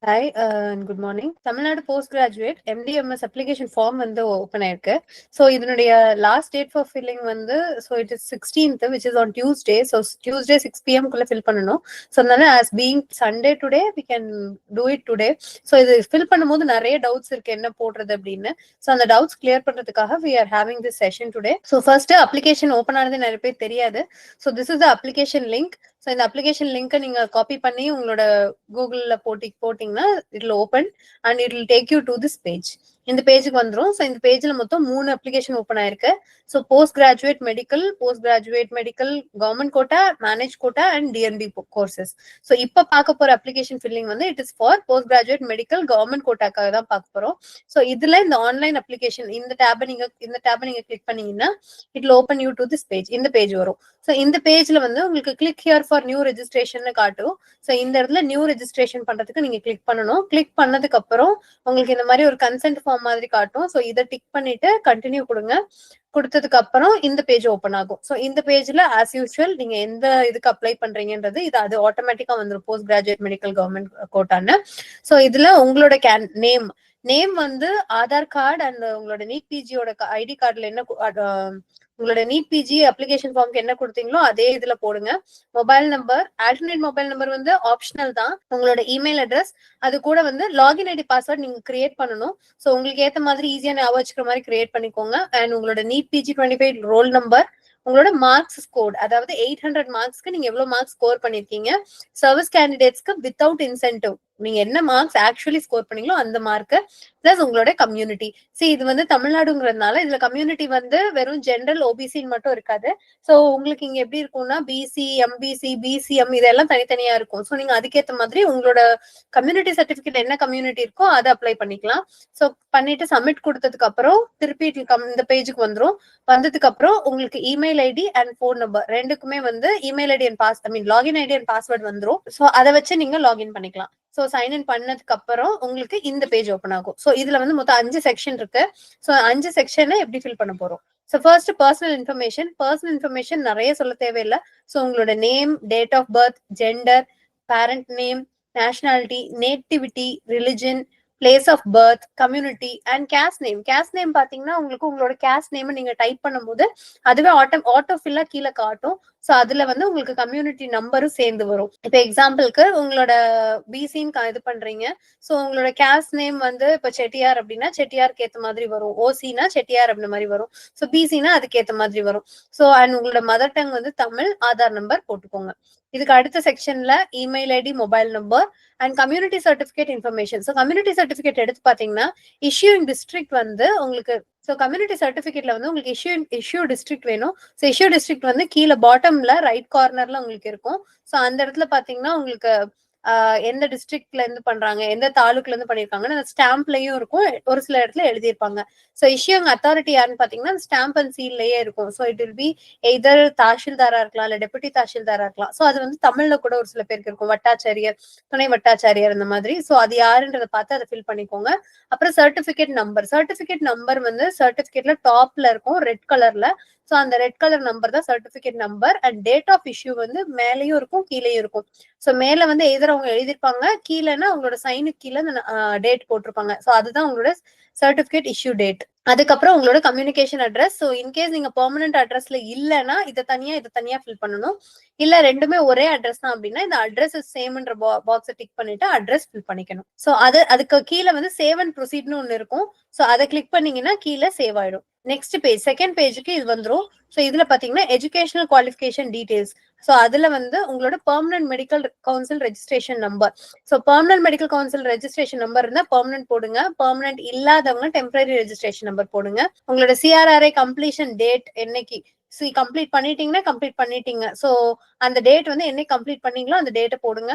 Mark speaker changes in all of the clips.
Speaker 1: Hi, and good morning. Tamil Nadu postgraduate MDMS application form வந்து open ஆயிருக்கு. So இதனுடைய last date for filling வந்து it is 16th, which is on Tuesday. So Tuesday 6 p.m. குள்ள fill பண்ணணும். So அதனால as being Sunday today, we can do it today. So இது fill பண்ணும்போது நிறைய doubts இருக்கு என்ன போடுறது அப்படின்னு. So அந்த doubts clear பண்றதுக்காக we are having this session today. So first application open ஆனது நிறைய பேர் தெரியாது. So this is the application link. So இந்த அப்ளிகேஷன் லிங்கை நீங்க காப்பி பண்ணி உங்களோட கூகுள்ல போட்டிங்கன்னா இட்ல open and it will take you to this page. இந்த பேஜுக்கு வந்துடும். ஸோ இந்த பேஜ்ல மொத்தம் 3 அப்ளிகேஷன் ஓப்பன் ஆயிருக்கு. So post graduate medical government quota, manage quota and DNB courses. So இப்போ பார்க்க போற அப்ளிகேஷன் ஃபில்லிங் வந்து it is for post graduate medical government கோட்டாக்காக தான் பார்க்க போறோம். ஸோ இதுல இந்த ஆன்லைன் அப்ளிகேஷன் இந்த டேபை நீங்க கிளிக் பண்ணீங்கன்னா இட்ல open you to this page. இந்த பேஜ் வரும். ஸோ இந்த பேஜ்ல வந்து உங்களுக்கு click here for new registration காட்டும். ஸோ இந்த இடத்துல நியூ ரெஜிஸ்ட்ரேஷன் பண்றதுக்கு நீங்க கிளிக் பண்ணணும். கிளிக் பண்ணதுக்கு அப்புறம் உங்களுக்கு இந்த மாதிரி ஒரு கன்சென்ட் ஃபார்ம் மாதிரி காட்டும். ஸோ இதை டிக் பண்ணிட்டு கண்டினியூ கொடுங்க. கொடுத்ததுக்கு அப்புறம் இந்த பேஜ் ஓப்பன் ஆகும். ஸோ இந்த பேஜ்ல ஆஸ் யூஸ்வல் நீங்க எந்த இதுக்கு அப்ளை பண்றீங்கன்றது அது ஆட்டோமேட்டிக்கா வந்துடும் போஸ்ட் கிராஜுவேட் மெடிக்கல் கவர்மெண்ட் கோட்டான்னு. ஸோ இதுல உங்களோட நேம் வந்து ஆதார் கார்டு அண்ட் உங்களோட நீட் பிஜியோட ஐடி கார்டுல என்ன உங்களோட நீட் பிஜி அப்ளிகேஷன் ஃபார்ம்க்கு என்ன கொடுத்தீங்களோ அதே இதுல போடுங்க. Mobile number, alternate mobile number வந்து ஆப்ஷனல் தான். உங்களோட இமெயில் அட்ரஸ், அது கூட வந்து லாகின் ஐடி பாஸ்வேர்ட் நீங்க கிரியேட் பண்ணணும். ஸோ உங்களுக்கு ஏத்த மாதிரி ஈஸியா ஞாபகம் வச்சுக்கிற மாதிரி கிரியேட் பண்ணிக்கோங்க. அண்ட் உங்களோட நீட் பிஜி 25 ரோல் நம்பர், உங்களோட மார்க்ஸ் ஸ்கோர், அதாவது 800 மார்க்ஸ்க்கு நீங்க எவ்வளவு மார்க்ஸ் ஸ்கோர் பண்ணிருக்கீங்க, சர்வீஸ் கேண்டிடேட்ஸ்க்கு வித்தவுட் இன்சென்டிவ் நீங்க என்ன மார்க்ஸ் ஆக்சுவலி ஸ்கோர் பண்ணீங்களோ அந்த மார்க், பிளஸ் உங்களோட கம்யூனிட்டி. இது வந்து தமிழ்நாடுங்கிறதுனால இதுல கம்யூனிட்டி வந்து வெறும் ஜென்ரல் ஓபிசின்னு மட்டும் இருக்காது. ஸோ உங்களுக்கு இங்க எப்படி இருக்கும்னா பிசி, எம்பிசி, பிசிஎம் இதெல்லாம் தனித்தனியா இருக்கும். ஸோ நீங்க அதுக்கேற்ற மாதிரி உங்களோட கம்யூனிட்டி சர்டிபிகேட் என்ன கம்யூனிட்டி இருக்கோ அதை அப்ளை பண்ணிக்கலாம். ஸோ பண்ணிட்டு சப்மிட் கொடுத்ததுக்கு அப்புறம் திருப்பி இந்த பேஜுக்கு வந்துடும். வந்ததுக்கு அப்புறம் உங்களுக்கு email ID and phone number ரெண்டுக்குமே வந்து email ID and login ID and password வந்துடும். ஸோ அதை வச்சு நீங்க லாகின் பண்ணிக்கலாம். ஸோ சைன்இன் பண்ணதுக்கு அப்புறம் உங்களுக்கு இந்த பேஜ் ஓப்பன் ஆகும். ஸோ இதுல வந்து மொத்தம் 5 செக்ஷன் இருக்கு. ஸோ 5 செக்ஷனை எப்படி ஃபில் பண்ண போறோம்? ஸோ ஃபர்ஸ்ட் பர்சனல் இன்ஃபர்மேஷன் நிறைய சொல்ல தேவையில்லை. ஸோ உங்களோட name, date of birth, gender, parent name, nationality, nativity, religion, place of birth, community and caste name பாத்தீங்கன்னா உங்களுக்கு உங்களோட கேஸ்ட் நேம் நீங்க டைப் பண்ணும்போது அதுவே ஆட்டோ ஃபில்லா கீழே காட்டும். ஸோ அதுல வந்து உங்களுக்கு கம்யூனிட்டி நம்பரும் சேர்ந்து வரும். இப்போ எக்ஸாம்பிளுக்கு உங்களோட பிசின்னு இது பண்றீங்க. ஸோ உங்களோட கேஸ்ட் நேம் வந்து இப்போ செட்டியார் அப்படின்னா செட்டியாருக்கு ஏற்ற மாதிரி வரும். ஓசினா செட்டியார் அப்படின்ற மாதிரி வரும். ஸோ பிசினா அதுக்கு ஏற்ற மாதிரி வரும். ஸோ அண்ட் உங்களோட மதர் டங் வந்து தமிழ், ஆதார் நம்பர் போட்டுக்கோங்க. இதுக்கு அடுத்த செக்ஷன்ல email ID, mobile number and community certificate information. So community certificate எடுத்து பாத்தீங்கன்னா இஷ்யூயிங் டிஸ்ட்ரிக்ட் வந்து உங்களுக்கு கம்யூனிட்டி சர்டிபிகேட்ல வந்து உங்களுக்கு இஷ்யூ டிஸ்ட்ரிக்ட் வேணும். ஸோ இஷ்யூ டிஸ்ட்ரிக்ட் வந்து கீழே பாட்டம்ல ரைட் கார்னர்ல உங்களுக்கு இருக்கும். ஸோ அந்த இடத்துல பாத்தீங்கன்னா உங்களுக்கு எந்த டிஸ்ட்ரிக்ட்ல இருந்து பண்றாங்க, எந்த தாலுக்குல இருந்து பண்ணிருக்காங்கன்னு அந்த ஸ்டாம்ப்லயும் இருக்கும். ஒரு சில இடத்துல எழுதியிருப்பாங்க. ஸோ இஷ்யூங் அத்தாரிட்டி யாருன்னு பாத்தீங்கன்னா ஸ்டாம்ப் அண்ட் சீல்லயே இருக்கும். So it will be either தாசில்தாரா இருக்கலாம், இல்ல டெபுட்டி தாசில்தாரா இருக்கலாம். ஸோ அது வந்து தமிழ்ல கூட ஒரு சில பேருக்கு இருக்கும், வட்டாச்சாரியர், துணை வட்டாச்சாரியர் இந்த மாதிரி. ஸோ அது யாருன்றதை பார்த்து அதை ஃபில் பண்ணிக்கோங்க. அப்புறம் சர்டிபிகேட் நம்பர் வந்து சர்டிபிகேட்ல டாப்ல இருக்கும் ரெட் கலர்ல. ஸோ அந்த ரெட் கலர் நம்பர் தான் certificate number. And date of issue வந்து மேலேயும் இருக்கும் கீழேயும் இருக்கும். ஸோ மேல வந்து எதிர அவங்க எழுதிருப்பாங்க, கீழேன்னா அவங்களோட சைனுக்கு கீழே டேட் போட்டிருப்பாங்க. ஸோ அதுதான் உங்களோட சர்டிபிகேட் இஷ்யூ டேட். அதுக்கப்புறம் உங்களோட கம்யூனிகேஷன் அட்ரஸ். ஸோ இன்கேஸ் நீங்க பெர்மனன்ட் அட்ரஸ்ல இல்லைன்னா இதை தனியா ஃபில் பண்ணணும். இல்ல ரெண்டுமே ஒரே அட்ரஸ் தான் அப்படின்னா இந்த அட்ரஸ் சேம்ன்ற பாக்ஸை டிக் பண்ணிட்டு அட்ரஸ் ஃபில் பண்ணிக்கணும். ஸோ அதுக்கு கீழே வந்து சேவ் அண்ட் ப்ரொசீட்னு ஒன்று இருக்கும். ஸோ அதை கிளிக் பண்ணீங்கன்னா கீழே சேவ் ஆயிடும். நெக்ஸ்ட் பேஜ், செகண்ட் பேஜுக்கு இது வந்துடும். ஸோ இதுல பாத்தீங்கன்னா எஜுகேஷனல் குவாலிஃபிகேஷன் டீடைல்ஸ். ஸோ அதுல வந்து உங்களோட permanent medical council registration number. So permanent medical council registration number இருந்தா பெர்மனன்ட் போடுங்க. பெர்மனன்ட் இல்லாதவங்க டெம்பரரி ரெஜிஸ்ட்ரேஷன் நம்பர் போடுங்க. உங்களோட சிஆர்ஆர்ஐ கம்ப்ளீஷன் டேட் என்னைக்கு கம்ப்ளீட் பண்ணிட்டீங்க. ஸோ அந்த டேட் வந்து என்னைக்கு கம்ப்ளீட் பண்ணீங்களோ அந்த டேட்டை போடுங்க.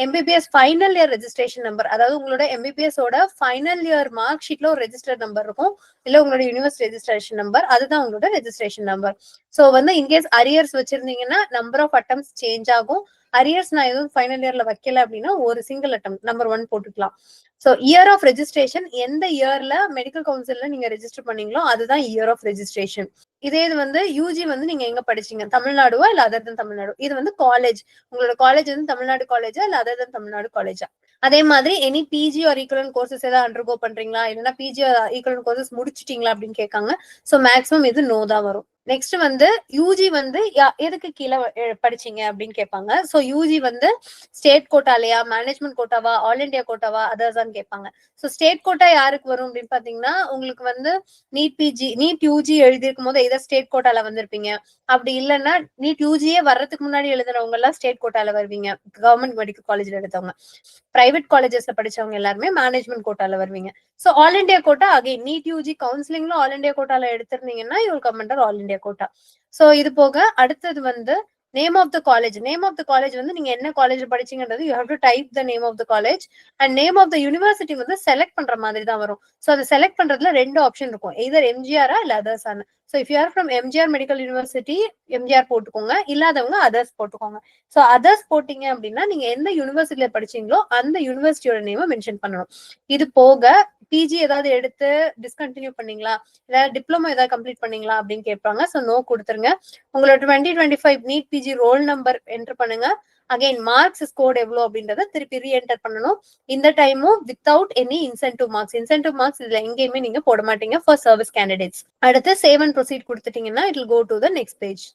Speaker 1: MBBS final year registration number, அதாவது உங்களோட எம்பிபிஎஸ் ஓட ஃபைனல் இயர் மார்க் ஷீட்ல ஒரு ரெஜிஸ்டர் நம்பர் இருக்கும், இல்ல உங்களோட யூனிவர்சிட்டி ரெஜிஸ்ட்ரேஷன் நம்பர், அதுதான் உங்களோட ரெஜிஸ்ட்ரேஷன் நம்பர். ஸோ வந்து இன்கேஸ் அரியர்ஸ் வச்சிருந்தீங்கன்னா நம்பர் ஆஃப் அட்டம்ஸ் சேஞ்ச் ஆகும். அரியர்ஸ் நான் எதுவும் ஃபைனல் இயர்ல வைக்கல அப்படின்னா ஒரு சிங்கிள் அட்டம் நம்பர் 1 போட்டுக்கலாம். ஸோ இயர் ஆஃப் ரெஜிஸ்ட்ரேஷன், எந்த இயர்ல மெடிக்கல் கவுன்சில்ல நீங்க ரெஜிஸ்டர் பண்ணீங்களோ அதுதான் இயர் ஆஃப் ரெஜிஸ்ட்ரேஷன். இதே இது வந்து யூஜி வந்து நீங்க எங்க படிச்சீங்க, தமிழ்நாடுவா இல்ல அதர் தன் தமிழ்நாடு. இது வந்து காலேஜ், உங்களோட காலேஜ் வந்து தமிழ்நாடு காலேஜா இல்ல அதர் தன் தமிழ்நாடு காலேஜா. அதே மாதிரி any PG or equivalent courses ஏதாவது அண்டர்கோ பண்றீங்களா, இல்லைன்னா பிஜி ஈக்குவலன்ட் கோர்சஸ் முடிச்சிட்டீங்களா அப்படின்னு கேட்காங்க. ஸோ மேக்ஸிமம் இது நோ தான் வரும். நெக்ஸ்ட் வந்து யூஜி வந்து எதுக்கு கீழே படிச்சீங்க அப்படின்னு கேட்பாங்க. ஸோ யூஜி வந்து ஸ்டேட் கோட்டாலையா, மேனேஜ்மெண்ட் கோட்டாவா, ஆல் இண்டியா கோட்டாவா, அதர்ஸான்னு கேட்பாங்க. ஸோ ஸ்டேட் கோட்டா யாருக்கு வரும் அப்படின்னு பாத்தீங்கன்னா, உங்களுக்கு வந்து நீட் யூஜி எழுதிருக்கும் போது எதோ ஸ்டேட் கோட்டால வந்திருப்பீங்க. அப்படி இல்லைன்னா நீட் யூஜியே வர்றதுக்கு முன்னாடி எழுதுறவங்க எல்லாம் ஸ்டேட் கோட்டால வருவீங்க, கவர்மெண்ட் மெடிக்கல் காலேஜ்ல எடுத்தவங்க. பிரைவேட் காலேஜஸ்ல படிச்சவங்க எல்லாருமே மேனேஜ்மெண்ட் கோட்டால வருவீங்க. So all India quota again NEET UG கவுன்சிலிங்ல ஆல் இண்டியா கோட்டால எடுத்திருந்தீங்கன்னா you will come under all India quota. So இது போக அடுத்தது வந்து name of the college. Name of the college வந்து நீங்க என்ன காலேஜ் படிச்சீங்கன்றது you have to type the name of the college. And name of the university வந்து select பண்ற மாதிரி தான் வரும். சோ அதை செலக்ட் பண்றதுல 2 ஆப்ஷன் இருக்கும், எய்தர் எம்ஜிஆரா இல்ல others. So if you are from MGR medical university MGR போட்டுக்கோங்க, இல்லாதவங்க அதர்ஸ் போட்டுக்கோங்க. சோ அதர்ஸ் போட்டீங்க அப்படின்னா நீங்க எந்த யூனிவர்சிட்டியில படிச்சீங்களோ அந்த யூனிவர்சிட்டியோட நேமை மென்ஷன் பண்ணணும். இது போக பிஜி ஏதாவது எடுத்து டிஸ்கண்டினியூ பண்ணீங்களா, இல்ல டிப்ளமோ ஏதாவது கம்ப்ளீட் பண்ணீங்களா அப்படின்னு கேட்பாங்க. சோ நோ கொடுத்துருங்க. உங்களோட 2025 NEET PG roll number enter பண்ணுங்க. அகைன் மார்க்ஸ் ஸ்கோர் எவ்வளோ அப்படின்றத திருப்பி ரீஎன்டர் பண்ணணும். இந்த டைமும் without any incentive marks. Incentive marks இதுல எங்கேயுமே நீங்க போட மாட்டீங்க ஃபார் சர்வீஸ் கேண்டிடேட்ஸ். அடுத்து சேவ் அண்ட் ப்ரொசீட் கொடுத்துட்டீங்கன்னா it will go to the next page.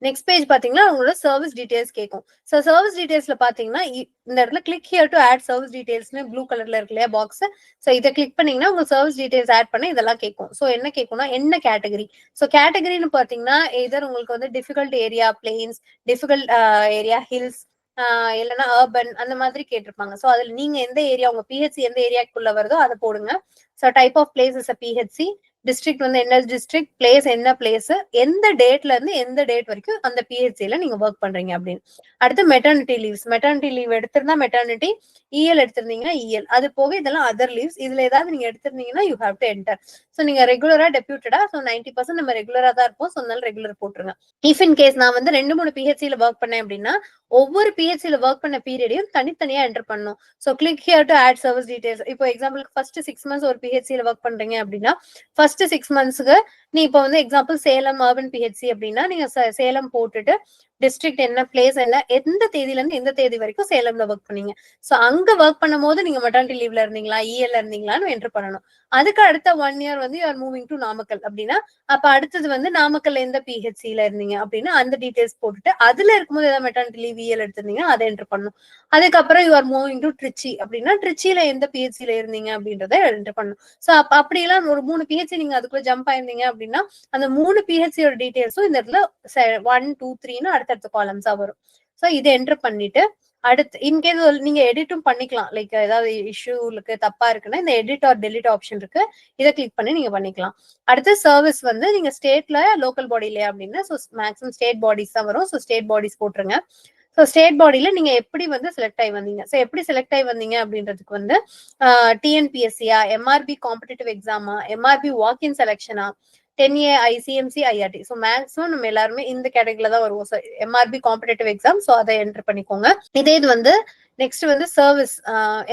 Speaker 1: Next page பாத்தீங்கன்னா உங்களோட சர்வீஸ் டீடைல்ஸ் கேட்கும். ஸோ சர்வீஸ் டீடைல்ஸ்ல பாத்தீங்கன்னா இந்த இடத்துல click here to add service டீடைல்ஸ்னு ப்ளூ கலர்ல இருக்கு இல்லையா பாக்ஸ். ஸோ இதை கிளிக் பண்ணீங்கன்னா உங்க சர்வீஸ் டீடைல்ஸ் ஆட் பண்ண இதெல்லாம் கேட்கும். ஸோ என்ன கேட்கும்னா என்ன கேட்டகரி. ஸோ கேட்டகரின்னு பாத்தீங்கன்னா எதர் உங்களுக்கு வந்து difficult area planes, difficult area hills, இல்லைன்னா அர்பன் அந்த மாதிரி கேட்டிருப்பாங்க. ஸோ அதுல நீங்க எந்த ஏரியா, உங்க பிஹெச்சி எந்த ஏரியாக்குள்ள வருதோ அதை போடுங்க. So type of place is PHC, district வந்து என்ன டிஸ்ட்ரிக்ட், பிளேஸ் என்ன பிளேஸ், எந்த டேட்ல இருந்து எந்த டேட் வரைக்கும் அந்த பிஹெச்சில நீங்க ஒர்க் பண்றீங்க அப்படின்னு. அடுத்து மெட்டர்னிட்டி லீவ்ஸ். மெட்டர்னிட்டி லீவ் எடுத்திருந்தா மெட்டர்னிட்டி, இஎல் எடுத்திருந்தீங்கன்னா இஎல். அது போக இதெல்லாம் அதர் லீவ்ஸ். இதுல ஏதாவது நீங்க எடுத்திருந்தீங்கன்னா you have to enter. So நீங்க ரெகுலரா டெபியூட்டடா, ஸோ 90% நம்ம ரெகுலரா தான் இருப்போம். ஸோ அதனால ரெகுலர் போட்டுருங்க. இஃப் இன் கேஸ் நான் வந்து 2-3 பிஹெச்சில ஒர்க் பண்ணேன் அப்படின்னா ஒவ்வொரு பிஹெச்சில ஒர்க் பண்ண பீரியடையும் தனித்தனியா என்டர் பண்ணணும். So click here to add service details. இப்போ எக்ஸாம்பிளுக்கு ஃபர்ஸ்ட் 6 months ஒரு பிஹெச்சில ஒர்க் பண்றீங்க அப்படின்னா ஃபர்ஸ்ட் 6 monthsக்கு நீ இப்போ வந்து எக்ஸாம்பிள் சேலம் அர்பன் பிஹெச்சி அப்படின்னா நீங்க சேலம் போட்டுட்டு டிஸ்ட்ரிக்ட் என்ன, பிளேஸ் என்ன, எந்த தேதியில இருந்து எந்த தேதி வரைக்கும் சேலம்ல ஒர்க் பண்ணீங்க. சோ அங்க ஒர்க் பண்ணும் போது நீங்க மெட்டர்னிட்டி லீவ்ல இருந்தீங்களா, இஎல்ல இருந்தீங்களான்னு என்டர் பண்ணணும். அதுக்கு அடுத்த 1 year வந்து you are moving to Namakkal அப்படின்னா அப்ப அடுத்தது வந்து நாமக்கல் எந்த பிஹெச்சில இருந்தீங்க அப்படின்னா அந்த டீடைல்ஸ் போட்டுட்டு அதுல இருக்கும்போது ஏதாவது மெட்டர்னிட்டி லீவ் இஎல் எடுத்திருந்தீங்கன்னா அதை என்டர் பண்ணணும். அதுக்கப்புறம் you are moving to Trichy அப்படின்னா ட்ரிச்சில எந்த பிஹெச்சில இருந்தீங்க அப்படின்றத என்டர் பண்ணணும். சோ அப்படியெல்லாம் ஒரு 3 பிஹெச்சி நீங்க அதுக்குள்ள ஜம்ப் ஆயிருந்தீங்க அப்படின்னா அந்த 3 பிஹெச்சியோட டீடைல்ஸும் இந்த இடத்துல 1, 2, 3ன்னு அடுத்தடுத்த காலம்ஸா வரும். சோ இதை என்டர் பண்ணிட்டு அடுத்து இன்கேஸ் நீங்க எடிட்டும் பண்ணிக்கலாம். லைக் ஏதாவது இஷ்யூ இருக்கு, தப்பா இருக்குன்னா இந்த எடிட் ஆர் டெலிட் ஆப்ஷன் இருக்கு, இதை கிளிக் பண்ணி நீங்க பண்ணிக்கலாம். அடுத்து சர்வீஸ் வந்து நீங்க ஸ்டேட்ல லோக்கல் பாடியில அப்படின்னா ஸோ மேக்ஸிமம் ஸ்டேட் பாடிஸ் தான் வரும். ஸோ ஸ்டேட் பாடிஸ் போட்டுருங்க. ஸோ ஸ்டேட் பாடியில நீங்க எப்படி வந்து செலக்ட் ஆகி வந்தீங்க, ஸோ எப்படி செலக்ட் ஆகி வந்தீங்க அப்படின்றதுக்கு வந்து டிஎன்பிஎஸ்சியா, எம்ஆர்பி காம்படிட்டிவ் எக்ஸாமா, எம்ஆர்பி வாக்இன் செலெக்ஷனா, 10A ICMC IRT. So maximum நம்ம எல்லாருமே இந்த கேட்டகரியில தான் வருவோம். So MRB competitive exam, so அதை என்டர் பண்ணிக்கோங்க. இதே இது வந்து நெக்ஸ்ட் வந்து service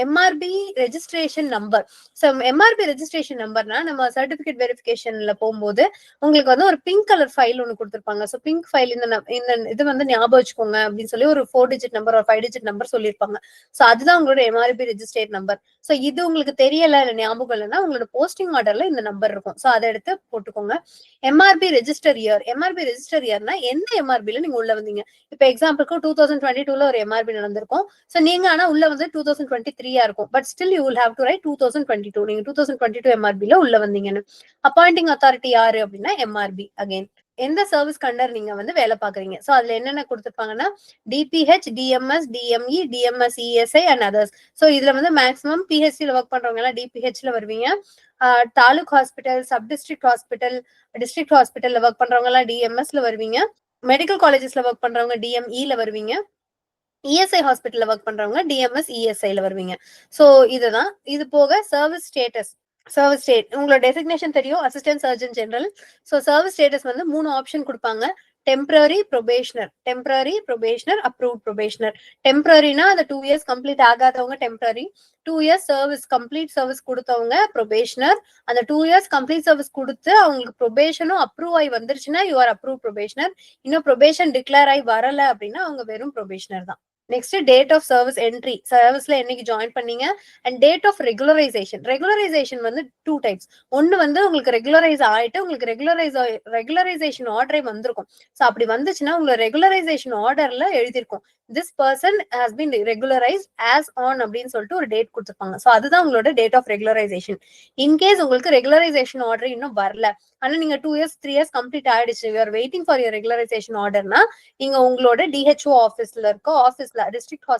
Speaker 1: MRB registration number. So MRB registration நம்பர்னா நம்ம சர்டிபிகேட் வெரிஃபிகேஷன்ல போகும்போது உங்களுக்கு வந்து ஒரு பிங்க் கலர் ஃபைல் ஒன்று கொடுத்துருப்பாங்க. ஸோ பிங்க் ஃபைல் இந்த இது வந்து ஞாபகம் வச்சுக்கோங்க அப்படின்னு சொல்லி ஒரு 4 digit நம்பர் ஒரு 5 digit நம்பர் சொல்லியிருப்பாங்க. ஸோ அதுதான் உங்களோட எம்ஆர்பி ரெஜிஸ்ட்ரேட் நம்பர். ஸோ இது உங்களுக்கு தெரியல இல்லை ஞாபகம் இல்லைன்னா உங்களோட போஸ்டிங் ஆர்டர்ல இந்த நம்பர் இருக்கும். ஸோ அதை எடுத்து போட்டுக்கோங்க. MRB register year. MRB register இயர்னா எந்த எம்ஆர்பில நீங்க உள்ள வந்தீங்க. இப்போ எக்ஸாம்பிளுக்கு 2022ல ஒரு எம்ஆர்பி நடந்திருக்கும். ஸோ நீங்க ஆனா உள்ள வந்து 2023 இருக்கும். But still you will have to right 2022. நீங்க 2022 எம்ஆர்பில உள்ள வந்தீங்கன்னு. அப்பாயிண்டிங் அத்தாரிட்டி யாரு அப்படின்னா எம்ஆர்பி. அகைன் எந்த சர்வீஸ் கண்டர் நீங்க வந்து வேலை பாக்குறீங்க. சோ அதுல என்னென்ன கொடுத்துருப்பாங்கன்னா DPH, DMS, DME, DMS, ESI and others. So இதுல வந்து மேக்ஸிமம் பிஹெச்ல ஒர்க் பண்றவங்க எல்லாம் டிபிஹெச்ல வருவீங்க. Taluk hospital, sub district hospital, district ஹாஸ்பிட்டல்ல ஒர்க் பண்றவங்க எல்லாம் டிஎம்எஸ்ல வருவீங்க. மெடிக்கல் காலேஜஸ்ல ஒர்க் பண்றவங்க டிஎம்இல வருவீங்க. இஎஸ்ஐ ஹாஸ்பிட்டல்ல ஒர்க் பண்றவங்க டிஎம்எஸ், இஎஸ்ஐல வருவீங்க. சோ இதுதான். இது போக சர்வீஸ் ஸ்டேட்டஸ். சர்வீஸ் ஸ்டேட் உங்களோட டெசிக்னேஷன் தெரியும், assistant surgeon general. So service status வந்து 3 ஆப்ஷன் கொடுப்பாங்க. Temporary, probationer. Temporary, probationer, approved probationer. டெம்பரரினா அந்த 2 years கம்ப்ளீட் ஆகாதவங்க temporary, 2 years service complete service கொடுத்தவங்க ப்ரொபேஷனர். அந்த 2 years கம்ப்ளீட் சர்வீஸ் கொடுத்து அவங்களுக்கு ப்ரொபேஷனும் அப்ரூவ் ஆகி வந்துருச்சுன்னா யூ ஆர் அப்ரூவ் ப்ரொபேஷனர். இன்னும் ப்ரொபேஷன் டிக்ளேர் ஆகி வரல அப்படின்னா அவங்க வெறும் ப்ரொபேஷனர் தான். Next date of service entry, சர்வீஸ்ல என்னைக்கு ஜாயின் பண்ணீங்க, and date of regularisation. Regularisation வந்து 2 டைப்ஸ். ஒன்னு வந்து உங்களுக்கு ரெகுலரைஸ் ஆயிட்டு உங்களுக்கு ரெகுலரைசேஷன் ஆர்டரே வந்திருக்கும். சோ அப்படி வந்துச்சுன்னா உங்க ரெகுலரைசேஷன் ஆர்டர்ல எழுதிருக்கும் this person has been regularised as on அப்படின்னு சொல்லிட்டு ஒரு டேட் கொடுத்துருப்பாங்க. சோ அதுதான் உங்களோட டேட் ஆஃப் ரெகுலரைசேஷன். இன்கேஸ் உங்களுக்கு ரெகுலரைசேஷன் ஆர்டர் இன்னும் வரல, ஆனா நீங்க 2 இயர்ஸ் 3 இயர்ஸ் கம்ப்ளீட் ஆயிடுச்சு, you are waiting for your regularisation ஆர்டர்னா நீங்க உங்களோட டிஹெச்ஓ ஆஃபீஸ்ல இருக்க ஆஃபீஸ்ல டிஸ்ட்ரிக்ட்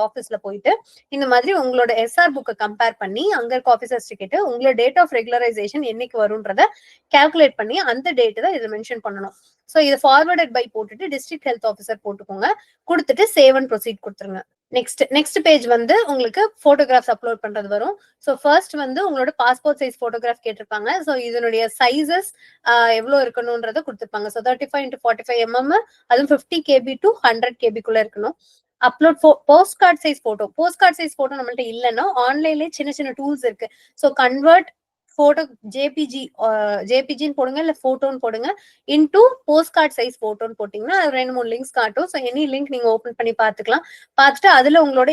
Speaker 1: ஆஃபீஸ்ல போயிட்டு இந்த மாதிரி உங்களோட எஸ்ஆர் புக்கை கம்பேர் பண்ணி அங்க இருக்க ஆஃபீஸர்ஸ் கிட்ட உங்களோட டேட் ஆஃப் ரெகுலரைசேஷன் என்னைக்கு வரும்ன்றத கால்குலேட் பண்ணி அந்த டேட் தான் இதை மென்ஷன் பண்ணணும். சோ இது ஃபார்வர்டட் பை போட்டுட்டு டிஸ்ட்ரிக்ட் ஹெல்த் ஆஃபீஸர் போட்டுக்கோங்க, கொடுத்துட்டு சேவ் அண்ட் ப்ரொசீட் கொடுத்துருங்க. நெக்ஸ்ட் பேஜ் வந்து உங்களுக்கு போட்டோகிராஃப்ஸ் அப்லோட் பண்றது வரும். ஸோ ஃபர்ஸ்ட் வந்து உங்களோட பாஸ்போர்ட் சைஸ் போட்டோகிராஃப் கேட்டிருப்பாங்க. ஸோ இதனுடைய சைசஸ் எவ்வளவு இருக்கணும்ன்றத கொடுத்துருப்பாங்க. ஸோ 35x45 mm, அதுவும் 50 KB to 100 KB இருக்கணும். Upload post card size photo. Post card size photo நம்மள்ட்ட இல்லைன்னா ஆன்லைன்லேயே சின்ன சின்ன டூல்ஸ் இருக்கு. ஸோ கன்வெர்ட் போட்டோ ஜேபிஜின்னு போடுங்க, இல்ல போட்டோன்னு போடுங்க, இன்டூ போஸ்ட் கார்டு சைஸ் போட்டோன்னு போட்டீங்கன்னா 2-3 லிங்க்ஸ் காட்டும். ஸோ எனி லிங்க் நீங்க ஓபன் பண்ணி பாத்துக்கலாம். பார்த்துட்டு அதுல உங்களோட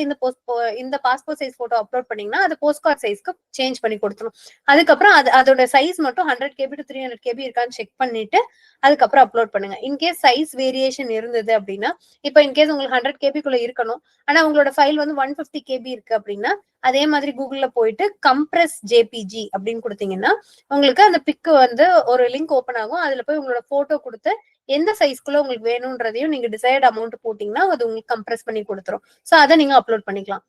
Speaker 1: இந்த பாஸ்போர்ட் சைஸ் போட்டோ அப்லோட் பண்ணீங்கன்னா அது போஸ்ட் கார்டு சைஸ்க்கு சேஞ்ச் பண்ணி கொடுத்துரும். அதுக்கப்புறம் அதோட சைஸ் மட்டும் 100 KB to 300 KB இருக்கான்னு செக் பண்ணிட்டு அதுக்கப்புறம் அப்லோட் பண்ணுங்க. இன்கேஸ் சைஸ் வேரியேஷன் இருந்தது அப்படின்னா, இப்ப இன்கேஸ் உங்களுக்கு 100 KB இருக்கணும், ஆனா உங்களோட ஃபைல் வந்து 150 KB இருக்கு அப்படின்னா அதே மாதிரி கூகுள்ல போயிட்டு கம்ப்ரஸ் ஜேபிஜி அப்படின்னு கொடுத்தீங்கன்னா உங்களுக்கு அந்த பிக்கு வந்து ஒரு லிங்க் ஓப்பன் ஆகும். அதுல போய் உங்களோட போட்டோ கொடுத்து எந்த சைஸ்க்குள்ள உங்களுக்கு வேணும்ன்றதையும் நீங்க டிசைட் அமௌண்ட் போட்டீங்கன்னா அது உங்களுக்கு கம்ப்ரஸ் பண்ணி கொடுத்துரும். ஸோ அதை நீங்க அப்லோட் பண்ணிக்கலாம்.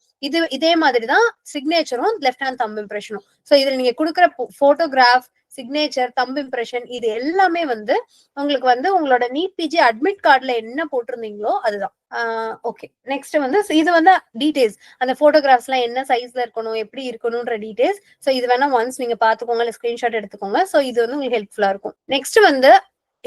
Speaker 1: இதே மாதிரி தான் சிக்னேச்சரும் லெஃப்ட் ஹேண்ட் தம்ப் இம்ப்ரெஷனும். ஸோ இதுல நீங்க கொடுக்குற போட்டோகிராஃப், சிக்னேச்சர், தம்ப் இம்ப்ரெஷன் இது எல்லாமே வந்து உங்களுக்கு வந்து உங்களோட நீட் பிஜி அட்மிட் கார்டுல என்ன போட்டிருந்தீங்களோ அதுதான். ஓகே, நெக்ஸ்ட் வந்து இது வந்து டீடைல்ஸ், அந்த போட்டோகிராஃப்ஸ் எல்லாம் என்ன சைஸ்ல இருக்கணும், எப்படி இருக்கணும்ன்ற டீடைல்ஸ். ஸோ இது வேணா ஒன்ஸ் நீங்க பாத்துக்கோங்க, இல்ல ஸ்கிரீன்ஷாட் எடுத்துக்கோங்க. ஸோ இது வந்து உங்களுக்கு ஹெல்ப்ஃபுல்லா இருக்கும். நெக்ஸ்ட் வந்து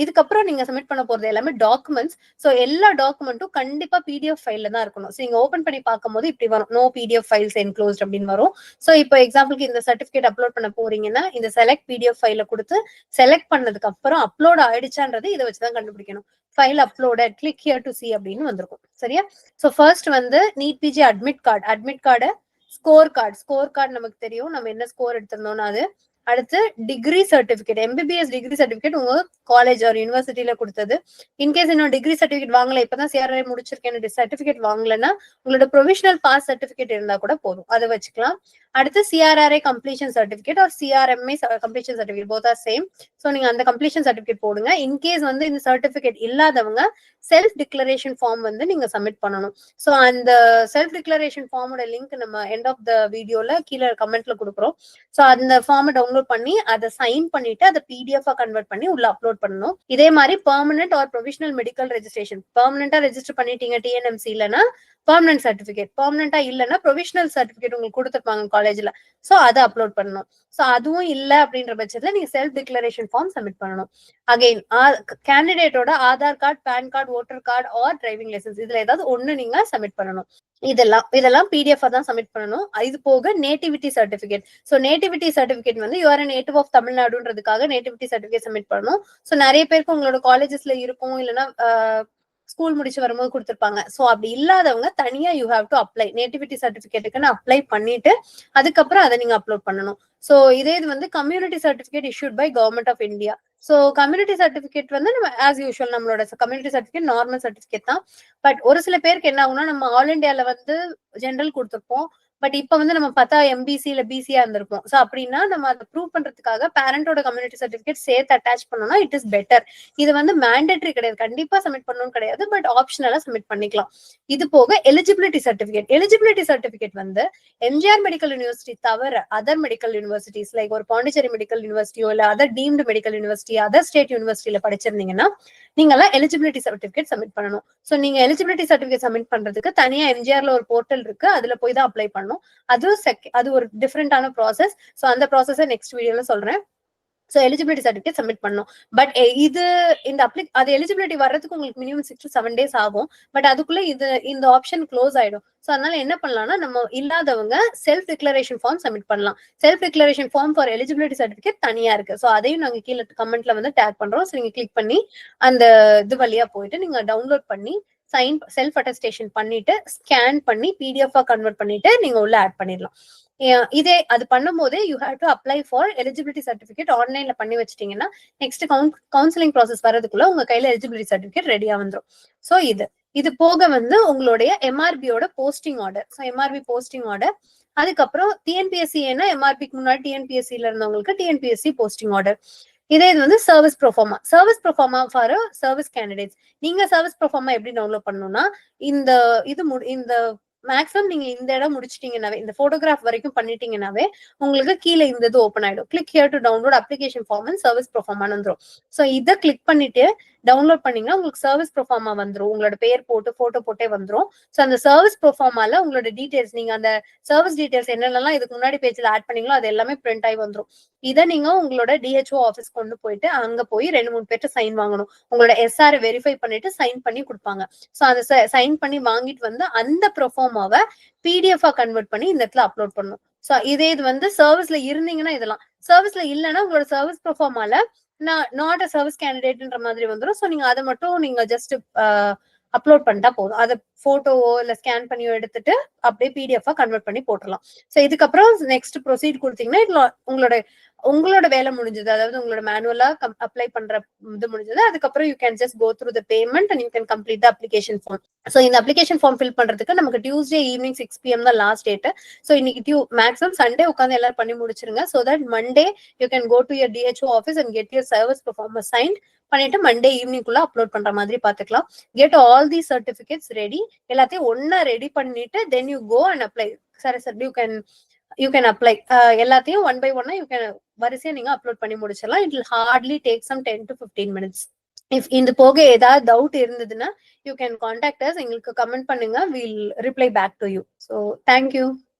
Speaker 1: இதுக்கப்புறம் நீங்க சப்மிட் பண்ண போறது எல்லாமே டாக்குமெண்ட்ஸ். ஸோ எல்லா டாக்குமெண்ட்டும் கண்டிப்பா பிடிஎஃப் ஃபைல்ல தான் இருக்கணும். ஸோ நீங்க ஓப்பன் பண்ணி பார்க்கும்போது இப்படி வரும், நோ பிடிஎஃப் ஃபைல்ஸ் என்க்ளோஸ்ட் அப்படின்னு வரும். ஸோ இப்போ எக்ஸாம்பிளுக்கு இந்த சர்டிபிகேட் அப்லோட் பண்ண போறீங்கன்னா இந்த செலக்ட் பிடிஎஃப் ஃபைல கொடுத்து செலக்ட் பண்ணதுக்கு அப்புறம் அப்லோட் ஆயிடுச்சான்றது இதை வச்சுதான் கண்டுபிடிக்கணும். File uploaded, click here to see அப்படின்னு வந்திருக்கும். சரியா? ஸோ ஃபர்ஸ்ட் வந்து NEET PG admit card, score card நமக்கு தெரியும் நம்ம என்ன ஸ்கோர் எடுத்திருந்தோம்னா அது. அடுத்து degree certificate, MBBS degree certificate உங்க காலேஜ் ஒரு யூனிவர்சிட்டியில கொடுத்தது. இன்கேஸ் இன்னும் டிகிரி சர்டிபிகேட் வாங்கல, இப்பதான் சிஆர்ஐ முடிச்சிருக்கேன், சர்டிபிகேட் வாங்கலன்னா உங்களோட ப்ரொவிஷனல் பாஸ் சர்டிபிகேட் இருந்தா கூட போதும், அதை வச்சுக்கலாம். அடுத்து CRRI completion certificate or CRMI completion certificate, both are same. So நீங்க அந்த கம்ப்ளீஷன் சர்டிபிகேட் போடுங்க. இன்கேஸ் வந்து இந்த சர்டிபிகேட் இல்லாதவங்க செல்ஃப் டிக்ளரேஷன் ஃபார்ம் வந்து நீங்க சப்மிட் பண்ணணும். ஸோ அந்த செல்ஃப் டிக்ளரேஷன் ஃபார்மோட லிங்க் நம்ம எண்ட் ஆஃப் த வீடியோல கீழே கமெண்ட்ல கொடுக்குறோம். ஸோ அந்த ஃபார்மை டவுன்லோட் பண்ணி அதை சைன் பண்ணிட்டு அதை பிடிஎஃப் கன்வெர்ட் பண்ணி உள்ள அப்லோட் பண்ணணும். இதே மாதிரி permanent or provisional medical registration, பெர்மனண்டா ரெஜிஸ்டர் பண்ணிட்டீங்க டிஎன்எம்சி இல்லைன்னா பெர்மனன்ட் சர்டிபிகேட், பெர்மனண்டா இல்லைன்னா ப்ரொவிஷனல் சர்டிபிகேட் உங்களுக்கு கொடுத்துருப்பாங்க காலேஜ்ல, ஸோ அதை அப்லோட் பண்ணணும். ஸோ அதுவும் இல்லை அப்படின்ற பட்சத்துல நீங்க செல்ஃப் டிக்ளரேஷன் ஃபார்ம் சப்மிட் பண்ணணும். அகைன் கேண்டிடேட்டோட Aadhaar card, PAN card, voter card or driving licence இதுல ஏதாவது ஒண்ணு நீங்க சப்மிட் பண்ணணும். இதெல்லாம் பிடிஎஃப் தான் சப்மிட் பண்ணணும். இது போக nativity certificate. So nativity certificate வந்து யூஆர் நேட்டிவ் ஆஃப் தமிழ்நாடுன்றதுக்காக நேட்டிவிட்டி சர்டிபிகேட் சப்மிட் பண்ணணும். ஸோ நிறைய பேருக்கு உங்களோட காலேஜஸ்ல இருக்கும், இல்லைன்னா ஸ்கூல் முடிச்சு வரும்போது கொடுத்துருப்பாங்க. ஸோ அப்படி இல்லாதவங்க தனியா you have to apply nativity சர்டிபிகேட்டுக்குன்னு அப்ளை பண்ணிட்டு அதுக்கப்புறம் அதை நீங்க அப்லோட் பண்ணணும். ஸோ இது வந்து community certificate issued by government of India. So community certificate வந்து நம்ம ஆஸ் யூஷுவல் நம்மளோட கம்யூனிட்டி சர்டிபிகேட் நார்மல் சர்டிபிகேட் தான். பட் ஒரு சில பேருக்கு என்ன ஆகும்னா நம்ம ஆல் இண்டியால வந்து ஜென்ரல் கொடுத்துருப்போம், பட் இப்ப வந்து நம்ம பார்த்தா எம்பிசி இல்ல பிசியா இருந்திருப்போம். சோ அப்படின்னா நம்ம அதை ப்ரூவ் பண்றதுக்காக பேரண்டோட கம்யூனிட்டி சர்டிபிகேட் சேர்த்து அட்டாச் பண்ணோம்னா இட் இஸ் பெட்டர். இது வந்து மேண்டேட்டரி கிடையாது, கண்டிப்பா சப்மிட் பண்ணணும் கிடையாது, பட் ஆப்ஷனலா சப்மிட் பண்ணிக்கலாம். இது போக எலிஜிபிலிட்டி சர்டிபிகேட் வந்து எம்ஜிஆர் மெடிக்கல் யூனிவர்சிட்டி தவிர அதர் மெடிக்கல் யூனிவர்சிட்டிஸ் லைக் ஒரு பாண்டிச்சேரி மெடிக்கல் யூனிவர்சிட்டியோ இல்ல other deemed medical university, other state யூனிவர்சிட்டியில படிச்சிருந்தீங்கன்னா நீங்க எல்லாம் எலிஜிபிலிட்டி சர்டிபிகேட் சப்மிட் பண்ணணும். சோ நீங்க எலிஜிபிலிட்டி சர்டிபிகேட் சப்மிட் பண்றதுக்கு தனியா எம்ஜிஆர்ல ஒரு போர்ட்டல் இருக்கு, அதுல போய் தான் அப்ளை பண்ணணும். அது ஒரு டிஃபரெண்டான ப்ராசஸ். சோ அந்த ப்ராசஸை நெக்ஸ்ட் வீடியோல சொல்றேன். சோ எலிஜிபிலிட்டி சர்டிபிகேட் சப்மிட் பண்ணணும். பட் அது எலிஜிபிலிட்டி வர்றதுக்கு உங்களுக்கு மினிமம் 6 to 7 days ஆகும். பட் அதுக்குள்ள இந்த ஆப்ஷன் க்ளோஸ் ஆயிடும். சோ அதனால என்ன பண்ணலாம்னா நம்ம இல்லாதவங்க செல்ஃப் டிக்ளரேஷன் ஃபார்ம் சப்மிட் பண்ணலாம். Self declaration form for eligibility certificate தனியா இருக்கு. சோ அதையும் நாங்க கீழே கமெண்ட்ல வந்து டேக் பண்றோம். சோ நீங்க கிளிக் பண்ணி அந்த இது வழியா போயிட்டு நீங்க டவுன்லோட் பண்ணி சைன் செல்ஃப் அட்டஸ்டேஷன் பண்ணிட்டு ஸ்கேன் பண்ணி பிடிஎஃப் கன்வெர்ட் பண்ணிட்டு நீங்க உள்ள ஆட் பண்ணிடலாம். இதே அது பண்ணும் போதே you have to apply for eligibility certificate ஆன்லைன்ல பண்ணி வச்சிட்டீங்கன்னா நெக்ஸ்ட் கவுன்சிலிங் ப்ராசஸ் வரதுக்குள்ள உங்க கையில எலிஜிபிலிட்டி சர்டிபிகேட் ரெடியா வந்துடும். ஸோ இது போக வந்து உங்களுடைய எம்ஆர்பியோட posting order. So MRP posting order, அதுக்கப்புறம் டிஎன்பிஎஸ்சி ஏன்னா எம்ஆர்பிக்கு முன்னாடி டிஎன்பிஎஸ்சில இருந்தவங்களுக்கு டிஎன்பிஎஸ்சி போஸ்டிங் ஆர்டர். இதே இது வந்து சர்வீஸ் ப்ரோஃபார்மா ஃபார் சர்வீஸ் கேண்டிடேட்ஸ். நீங்க சர்வீஸ் ப்ரோஃபார்மா எப்படி டவுன்லோட் பண்ணணும்னா இந்த மேக்ஸிமம் நீங்க இந்த இடம் முடிச்சிட்டீங்கன்னாவே இந்த போட்டோகிராஃப் வரைக்கும் பண்ணிட்டீங்கன்னாவே உங்களுக்கு கீழே இந்த இது ஓப்பன் ஆயிடும். Click here to download application form and service ப்ரோஃபார்மான்னு வந்துடும். ஸோ இதை கிளிக் பண்ணிட்டு டவுன்லோட் பண்ணீங்கன்னா உங்களுக்கு சர்வீஸ் ப்ரோஃபார்மா வந்துடும். உங்களோட பேர் போட்டு போட்டோ போட்டே வந்துடும். ஸோ அந்த சர்வீஸ் ப்ரோஃபார்மால உங்களோட டீடைல்ஸ் நீங்க அந்த சர்வீஸ் டீடைல்ஸ் என்னென்னலாம் இதுக்கு முன்னாடி பேஜ்ல ஆட் பண்ணீங்களோ அது எல்லாமே பிரிண்ட் ஆகி வந்துடும். இதை நீங்க உங்களோட டிஹெச்ஓ ஆஃபீஸ் கொண்டு போயிட்டு அங்க போய் 2-3 பேர்ட்டு சைன் வாங்கணும். உங்களோட எஸ்ஆர் வெரிஃபை பண்ணிட்டு சைன் பண்ணி கொடுப்பாங்க. ஸோ அந்த சைன் பண்ணி வாங்கிட்டு வந்து அந்த ப்ரோஃபார்மாவை பிடிஎஃப் கன்வெர்ட் பண்ணி இந்த இடத்துல அப்லோட் பண்ணணும். ஸோ இது வந்து சர்வீஸ்ல இருந்தீங்கன்னா இதெல்லாம், சர்வீஸ்ல இல்லைன்னா உங்களோட சர்வீஸ் ப்ரோஃபார்மால நாட் அ சர்வீஸ் கேண்டிடேட்ன்ற மாதிரி வந்துடும். ஸோ நீங்க அதை மட்டும் நீங்க ஜஸ்ட் அப்லோட் பண்ணிட்டா போதும். அதை போட்டோவோ இல்ல ஸ்கேன் பண்ணியோ எடுத்துட்டு அப்படியே பிடிஎஃப் கன்வெர்ட் பண்ணி போட்டுடலாம். ஸோ இதுக்கப்புறம் நெக்ஸ்ட் ப்ரொசீட் கொடுத்தீங்கன்னா உங்களோட வேலை முடிஞ்சது. அதாவது உங்களோட மேனுவலா அப்ளை பண்ற இது முடிஞ்சது. அதுக்கப்புறம் you can just go through the payment and you can complete the application form. So இந்த அப்ளிகேஷன் ஃபார்ம் ஃபில் பண்றதுக்கு நமக்கு டியூஸ்டே ஈவினிங் 6 PM தான் லாஸ்ட் டேட். ஸோ இன்னைக்கு மேக்ஸிமம் சண்டே உட்காந்து எல்லாரும் பண்ணி முடிச்சிருங்க. So that Monday you can go to your DHO office and get your service performance sign பண்ணிட்டு மண்டே ஈவினிங்குள்ள அப்லோட் பண்ற மாதிரி பாத்துக்கலாம். Get all the certificates ready. எல்லாத்தையும் ஒன்னா ரெடி பண்ணிட்டு then you go and apply. சரி சார், யூ கேன் அப்ளை எல்லாத்தையும் ஒன் பை ஒன்னா யூ கேன் வரிசையா நீங்க அப்லோட் பண்ணி முடிச்சிடலாம். It will hardly take some 10 to 15 minutes. If இந்த போக ஏதாவது டவுட் இருந்ததுன்னா யூ கேன் கான்டாக்ட் அஸ். எங்களுக்கு கமெண்ட் பண்ணுங்க. Will reply back to you. So thank you.